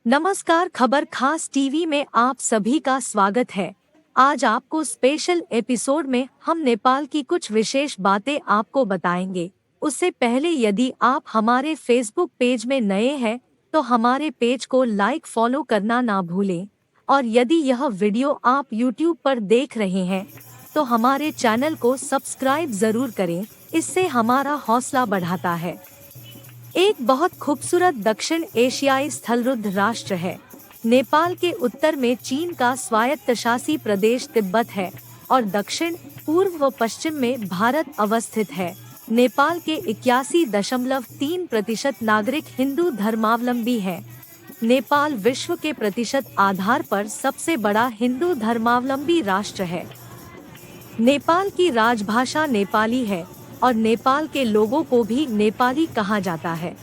नमस्कार, खबर खास टीवी में आप सभी का स्वागत है। आज आपको स्पेशल एपिसोड में हम नेपाल की कुछ विशेष बातें आपको बताएंगे। उससे पहले यदि आप हमारे फेसबुक पेज में नए हैं तो हमारे पेज को लाइक फॉलो करना ना भूलें। और यदि यह वीडियो आप यूट्यूब पर देख रहे हैं तो हमारे चैनल को सब्सक्राइब जरूर करें, इससे हमारा हौसला बढ़ाता है। एक बहुत खूबसूरत दक्षिण एशियाई स्थलरुद्ध राष्ट्र है। नेपाल के उत्तर में चीन का स्वायत्तशासी प्रदेश तिब्बत है और दक्षिण, पूर्व व पश्चिम में भारत अवस्थित है। नेपाल के 81.3% नागरिक हिंदू धर्मावलंबी हैं। नेपाल विश्व के प्रतिशत आधार पर सबसे बड़ा हिंदू धर्मावलंबी राष्ट्र है। नेपाल की राजभाषा नेपाली है और नेपाल के लोगों को भी नेपाली कहा जाता है।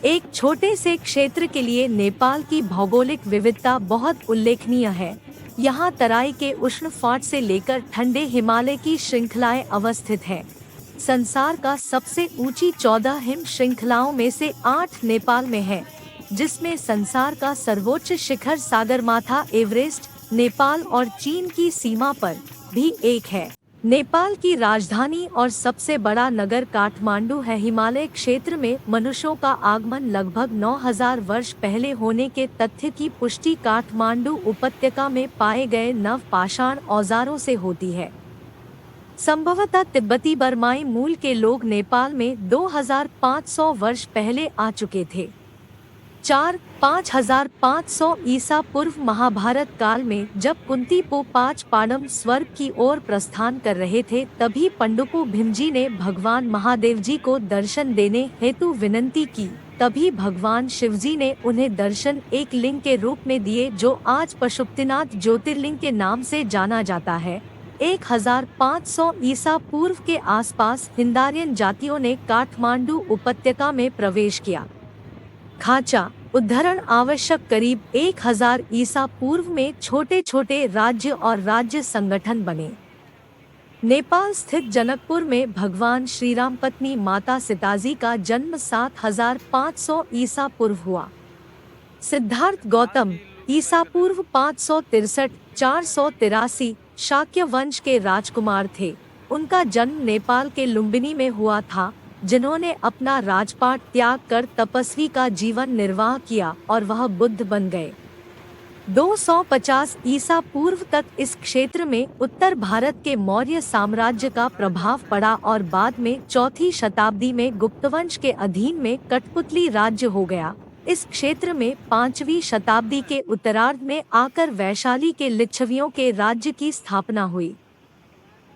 एक छोटे से क्षेत्र के लिए नेपाल की भौगोलिक विविधता बहुत उल्लेखनीय है। यहाँ तराई के उष्ण फाट से लेकर ठंडे हिमालय की श्रृंखलाएं अवस्थित हैं। संसार का सबसे ऊंची 14 हिम श्रृंखलाओं में से 8 नेपाल में है, जिसमें संसार का सर्वोच्च शिखर सागरमाथा एवरेस्ट नेपाल और चीन की सीमा पर भी एक है। नेपाल की राजधानी और सबसे बड़ा नगर काठमांडू है। हिमालय क्षेत्र में मनुष्यों का आगमन लगभग 9000 वर्ष पहले होने के तथ्य की पुष्टि काठमांडू उपत्यका में पाए गए नवपाषाण औजारों से होती है। संभवतः तिब्बती बर्माई मूल के लोग नेपाल में 2500 वर्ष पहले आ चुके थे। 5500 ईसा पूर्व महाभारत काल में जब कुंती पांच पांडव स्वर्ग की ओर प्रस्थान कर रहे थे, तभी पंडुपु भीमजी ने भगवान महादेव जी को दर्शन देने हेतु विनंती की। तभी भगवान शिवजी ने उन्हें दर्शन एक लिंग के रूप में दिए, जो आज पशुपतिनाथ ज्योतिर्लिंग के नाम से जाना जाता है। 1500 ईसा पूर्व के आसपास हिंदारियन जातियों ने काठमांडू उपत्यका में प्रवेश किया। खांचा उद्धरण आवश्यक करीब 1000 ईसा पूर्व में छोटे छोटे राज्य और राज्य संगठन बने। नेपाल स्थित जनकपुर में भगवान श्रीराम पत्नी माता सीताजी का जन्म 7500 ईसा पूर्व हुआ। सिद्धार्थ गौतम ईसा पूर्व 563-483 शाक्य वंश के राजकुमार थे। उनका जन्म नेपाल के लुम्बिनी में हुआ था, जिन्होंने अपना राजपाट त्याग कर तपस्वी का जीवन निर्वाह किया और वह बुद्ध बन गए। 250 ईसा पूर्व तक इस क्षेत्र में उत्तर भारत के मौर्य साम्राज्य का प्रभाव पड़ा और बाद में 4वीं शताब्दी में गुप्तवंश के अधीन में कठपुतली राज्य हो गया। इस क्षेत्र में 5वीं शताब्दी के उत्तरार्ध में आकर वैशाली के लिच्छवियों के राज्य की स्थापना हुई।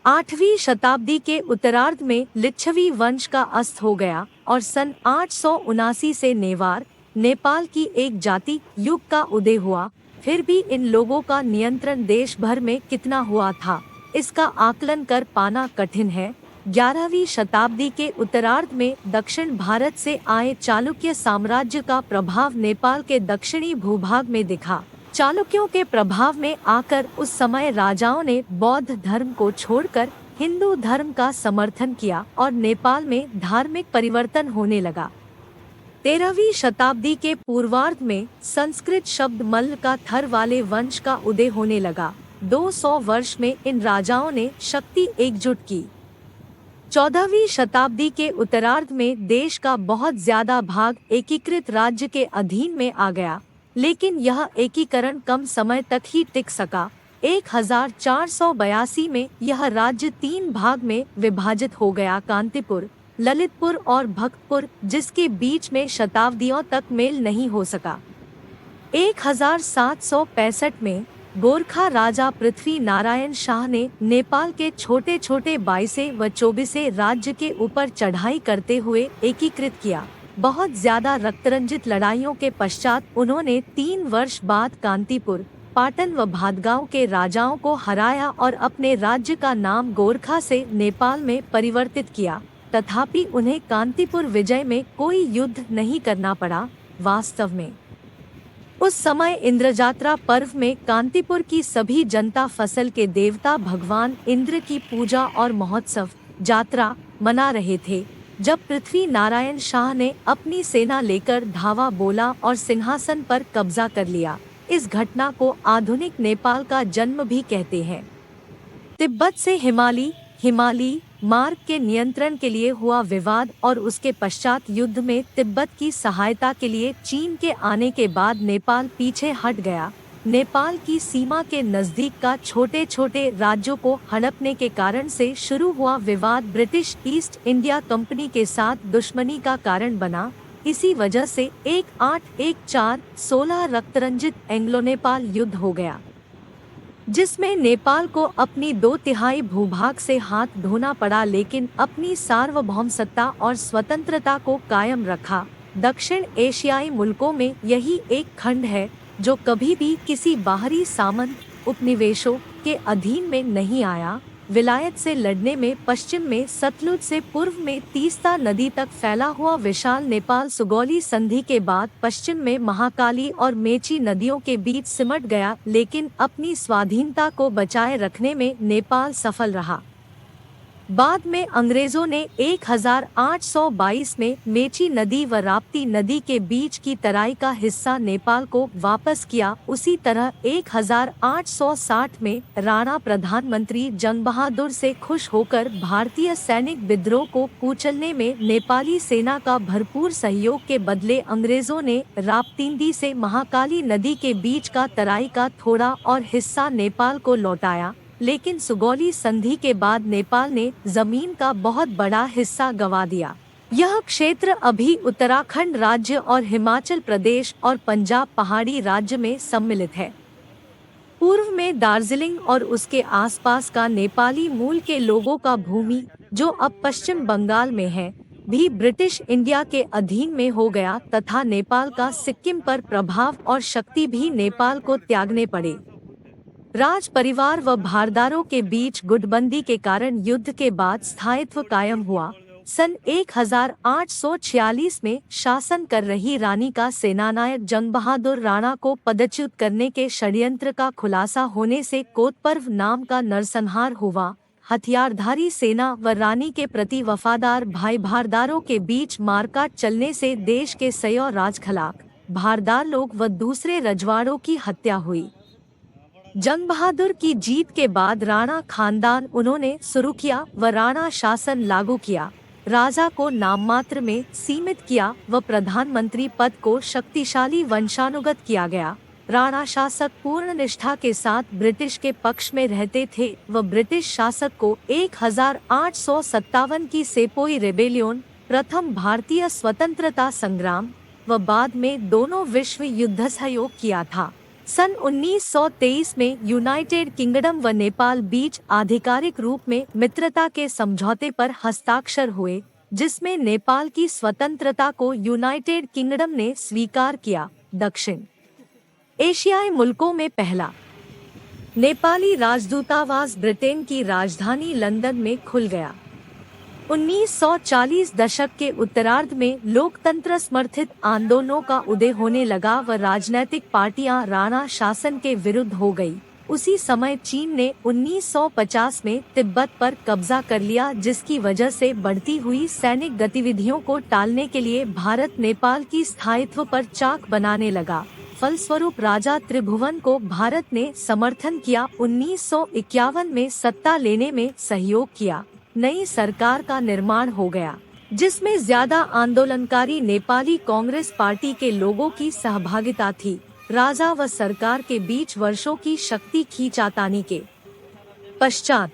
8वीं शताब्दी के उत्तरार्ध में लिच्छवी वंश का अस्त हो गया और सन 879 से नेवार, नेपाल की एक जाति युग का उदय हुआ। फिर भी इन लोगों का नियंत्रण देश भर में कितना हुआ था, इसका आकलन कर पाना कठिन है। 11वीं शताब्दी के उत्तरार्ध में दक्षिण भारत से आए चालुक्य साम्राज्य का प्रभाव नेपाल के दक्षिणी भूभाग में दिखा। चालुक्यों के प्रभाव में आकर उस समय राजाओं ने बौद्ध धर्म को छोड़कर हिंदू धर्म का समर्थन किया और नेपाल में धार्मिक परिवर्तन होने लगा। 13वीं शताब्दी के पूर्वार्ध में संस्कृत शब्द मल्ल का थर वाले वंश का उदय होने लगा। 200 वर्ष में इन राजाओं ने शक्ति एकजुट की। 14वीं शताब्दी के उत्तरार्ध में देश का बहुत ज्यादा भाग एकीकृत राज्य के अधीन में आ गया, लेकिन यह एकीकरण कम समय तक ही टिक सका। 1482 में यह राज्य 3 भाग में विभाजित हो गया, कांतिपुर, ललितपुर और भक्तपुर, जिसके बीच में शताब्दियों तक मेल नहीं हो सका। 1765 में गोरखा राजा पृथ्वी नारायण शाह ने नेपाल के छोटे छोटे 22 व 24 राज्य के ऊपर चढ़ाई करते हुए एकीकृत किया। बहुत ज्यादा रक्तरंजित लड़ाइयों के पश्चात उन्होंने 3 वर्ष बाद कांतिपुर, पाटन व भादगांव के राजाओं को हराया और अपने राज्य का नाम गोरखा से नेपाल में परिवर्तित किया। तथापि उन्हें कांतिपुर विजय में कोई युद्ध नहीं करना पड़ा। वास्तव में उस समय इंद्रजात्रा पर्व में कांतिपुर की सभी जनता फसल के देवता भगवान इंद्र की पूजा और महोत्सव, जात्रा मना रहे थे। जब पृथ्वी नारायण शाह ने अपनी सेना लेकर धावा बोला और सिंहासन पर कब्जा कर लिया। इस घटना को आधुनिक नेपाल का जन्म भी कहते हैं। तिब्बत से हिमालयी मार्ग के नियंत्रण के लिए हुआ विवाद और उसके पश्चात युद्ध में तिब्बत की सहायता के लिए चीन के आने के बाद नेपाल पीछे हट गया। नेपाल की सीमा के नजदीक का छोटे छोटे राज्यों को हड़पने के कारण से शुरू हुआ विवाद ब्रिटिश ईस्ट इंडिया कंपनी के साथ दुश्मनी का कारण बना। इसी वजह से 1814-16 रक्तरंजित एंग्लो नेपाल युद्ध हो गया, जिसमें नेपाल को अपनी 2/3 भूभाग से हाथ धोना पड़ा, लेकिन अपनी सार्वभौमसत्ता और स्वतंत्रता को कायम रखा। दक्षिण एशियाई मुल्कों में यही एक खंड है जो कभी भी किसी बाहरी सामंत उपनिवेशों के अधीन में नहीं आया। विलायत से लड़ने में पश्चिम में सतलुज से पूर्व में तीस्ता नदी तक फैला हुआ विशाल नेपाल सुगौली संधि के बाद पश्चिम में महाकाली और मेची नदियों के बीच सिमट गया, लेकिन अपनी स्वाधीनता को बचाए रखने में नेपाल सफल रहा। बाद में अंग्रेजों ने 1822 में मेची नदी व राप्ती नदी के बीच की तराई का हिस्सा नेपाल को वापस किया। उसी तरह 1860 में राणा प्रधानमंत्री जंग बहादुर से खुश होकर भारतीय सैनिक विद्रोह को कुचलने में नेपाली सेना का भरपूर सहयोग के बदले अंग्रेजों ने राप्तींदी से महाकाली नदी के बीच का तराई का थोड़ा और हिस्सा नेपाल को लौटाया। लेकिन सुगौली संधि के बाद नेपाल ने जमीन का बहुत बड़ा हिस्सा गंवा दिया। यह क्षेत्र अभी उत्तराखंड राज्य और हिमाचल प्रदेश और पंजाब पहाड़ी राज्य में सम्मिलित है। पूर्व में दार्जिलिंग और उसके आसपास का नेपाली मूल के लोगों का भूमि, जो अब पश्चिम बंगाल में है, भी ब्रिटिश इंडिया के अधीन में हो गया तथा नेपाल का सिक्किम पर प्रभाव और शक्ति भी नेपाल को त्यागने पड़े। राज परिवार व भारदारों के बीच गुटबंदी के कारण युद्ध के बाद स्थायित्व कायम हुआ। सन 1846 में शासन कर रही रानी का सेनानायक जंग बहादुर राणा को पदच्युत करने के षड्यंत्र का खुलासा होने से कोतपर्व नाम का नरसंहार हुआ। हथियारधारी सेना व रानी के प्रति वफादार भाई भारदारों के बीच मारकाट चलने से देश के सयौ राजखलाक, भारदार लोग व दूसरे रजवाड़ों की हत्या हुई। जंग बहादुर की जीत के बाद राणा खानदान उन्होंने शुरू किया व राणा शासन लागू किया। राजा को नाममात्र में सीमित किया व प्रधानमंत्री पद को शक्तिशाली वंशानुगत किया गया। राणा शासक पूर्ण निष्ठा के साथ ब्रिटिश के पक्ष में रहते थे व ब्रिटिश शासक को 1857 की सेपोई रेबेलियन, प्रथम भारतीय स्वतंत्रता संग्राम व बाद में दोनों विश्व युद्ध सहयोग किया था। सन 1923 में यूनाइटेड किंगडम व नेपाल बीच आधिकारिक रूप में मित्रता के समझौते पर हस्ताक्षर हुए, जिसमें नेपाल की स्वतंत्रता को यूनाइटेड किंगडम ने स्वीकार किया। दक्षिण एशियाई मुल्कों में पहला नेपाली राजदूतावास ब्रिटेन की राजधानी लंदन में खुल गया। 1940 दशक के उत्तरार्ध में लोकतंत्र समर्थित आंदोलनों का उदय होने लगा व राजनैतिक पार्टियां राणा शासन के विरुद्ध हो गई। उसी समय चीन ने 1950 में तिब्बत पर कब्जा कर लिया, जिसकी वजह से बढ़ती हुई सैनिक गतिविधियों को टालने के लिए भारत नेपाल की स्थायित्व पर चाक बनाने लगा। फलस्वरूप राजा त्रिभुवन को भारत ने समर्थन किया। 1951 में सत्ता लेने में सहयोग किया। नई सरकार का निर्माण हो गया, जिसमें ज्यादा आंदोलनकारी नेपाली कांग्रेस पार्टी के लोगों की सहभागिता थी। राजा व सरकार के बीच वर्षों की शक्ति खींचातानी के पश्चात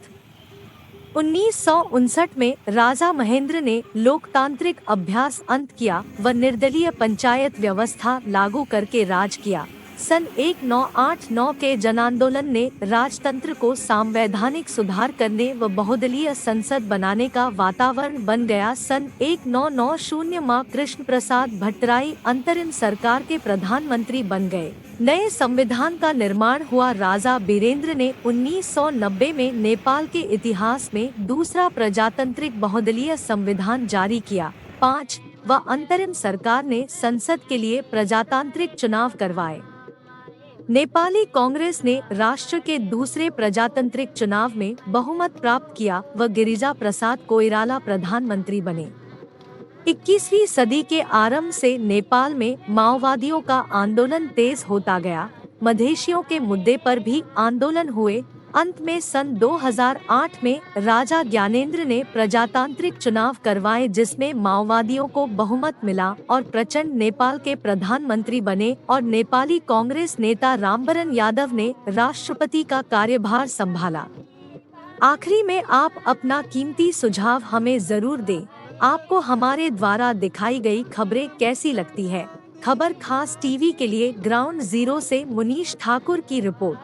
1959 में राजा महेंद्र ने लोकतांत्रिक अभ्यास अंत किया व निर्दलीय पंचायत व्यवस्था लागू करके राज किया। सन 1989 के जनांदोलन ने राजतंत्र को संवैधानिक सुधार करने व बहुदलीय संसद बनाने का वातावरण बन गया। सन 1990 में कृष्ण प्रसाद भट्टराई अंतरिम सरकार के प्रधानमंत्री बन गए। नए संविधान का निर्माण हुआ। राजा बीरेंद्र ने 1990 में नेपाल के इतिहास में दूसरा प्रजातांत्रिक बहुदलीय संविधान जारी किया। 5 व अंतरिम सरकार ने संसद के लिए प्रजातांत्रिक चुनाव करवाए। नेपाली कांग्रेस ने राष्ट्र के दूसरे प्रजातांत्रिक चुनाव में बहुमत प्राप्त किया व गिरिजा प्रसाद कोइराला प्रधानमंत्री बने। 21वीं सदी के आरंभ से नेपाल में माओवादियों का आंदोलन तेज होता गया। मधेशियों के मुद्दे पर भी आंदोलन हुए। अंत में सन 2008 में राजा ज्ञानेंद्र ने प्रजातांत्रिक चुनाव करवाए, जिसमें माओवादियों को बहुमत मिला और प्रचंड नेपाल के प्रधानमंत्री बने और नेपाली कांग्रेस नेता रामवरण यादव ने राष्ट्रपति का कार्यभार संभाला। आखिरी में आप अपना कीमती सुझाव हमें जरूर दें। आपको हमारे द्वारा दिखाई गई खबरें कैसी लगती है? खबर खास टीवी के लिए ग्राउंड जीरो से मुनीश ठाकुर की रिपोर्ट।